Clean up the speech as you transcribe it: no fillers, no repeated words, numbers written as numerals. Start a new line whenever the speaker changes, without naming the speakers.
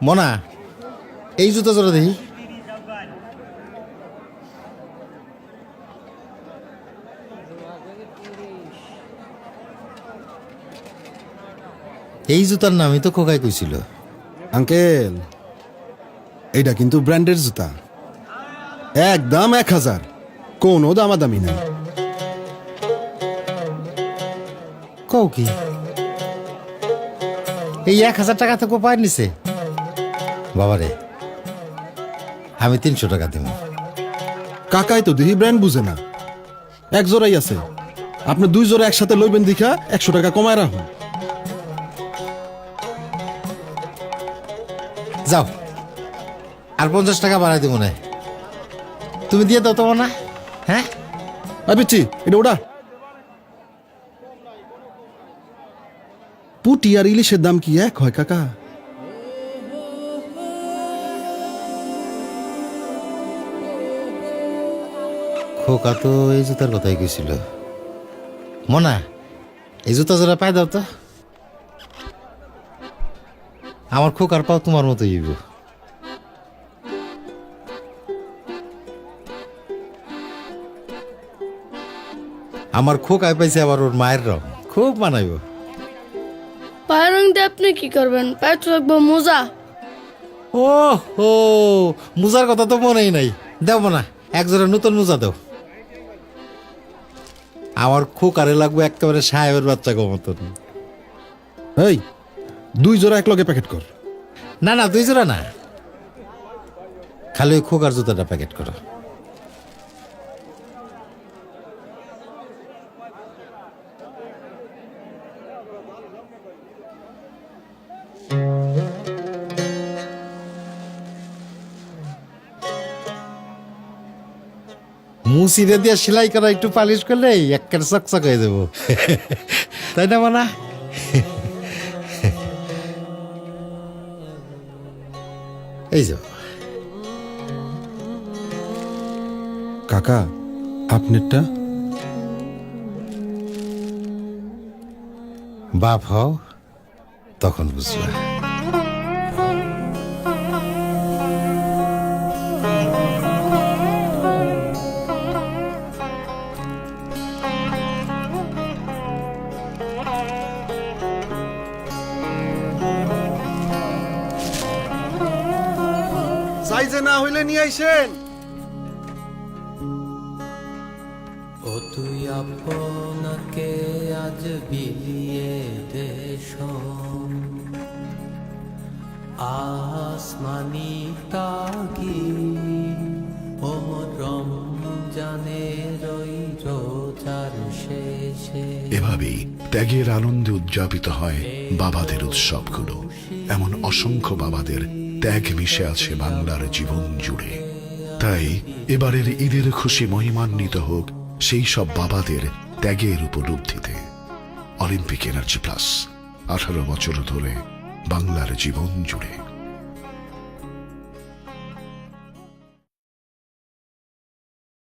মনা, এই জুতা জোড়া দেখি। এই জুতার নামই তো খোকাই কইছিল।
আঙ্কেল, এইটা কিন্তু ব্র্যান্ডের জুতা, একদম 1000, কোনো দামাদামি নাই।
কও কি এই 1000 টাকা তো কোপায় নিছে? বাবারে, আমি 300 টাকা দিব।
কাকাই তো দেখি ব্র্যান্ড বুঝে না, এক জোড়াই আছে, আপনি 2 জোড়া একসাথে লইবেন দেখা 100 টাকা কমায় রাখুন।
যাও, আর 50 টাকা বাড়াই দিব না। তুমি দিয়ে দাও তো না? হ্যাঁ,
পিচ্ছি, এটা ওটা। পুটি আর ইলিশের দাম কি এক হয় কাকা?
খোকা তো এই জুতার কথাই কইছিল। মনা, এই জুতা জোড়া পাই দাও তো। আমার খোকার পাও তোমার মতো হইব। আমার খোকায় পাইছে আবার ওর মায়ের রং, খুব মানাইব।
পায়ের রং দিয়ে আপনি কি করবেন? পায়ে তো লাগবো মোজা।
ও হো, মোজার কথা তো মনেই নাই। দেব না, এক জোড়া নতুন মোজা দাও। আমার খোকারে লাগবে একেবারে সাহেবের বাচ্চা গো মতন।
এই 2 জোড়া এক লগে প্যাকেট কর।
না না, 2 জোড়া না, খালি ওই খোকার জুতাটা প্যাকেট করো। মুসিরে দিয়ে সেলাই করা একটু পালিশ করলে একের চকচক হয়ে দেবো, তাই না মানা? এই যে
কাকা, আপনারটা?
বাপ হও তখন বুঝবা।
সাইজে না হইলে নিয়ে আইসেন।
ও তুই আপনাকে আজ বিলিয়ে দেশ, আসমানি তাগি ওমর রমজানের ওই রোজার শেষে।
এভাবেই ত্যাগের আনন্দে উদযাপিত হয় বাবাদের উৎসবগুলো। এমন অসংখ্য বাবাদের ত্যাগ মিশে আছে বাংলার জীবন জুড়ে। তাই এবারের ঈদের খুশি মহিমান্বিত হোক সেই সব বাবাদের ত্যাগের উপলব্ধিতে। অলিম্পিক এনার্জি প্লাস, 18 বছর ধরে বাংলার জীবন জুড়ে।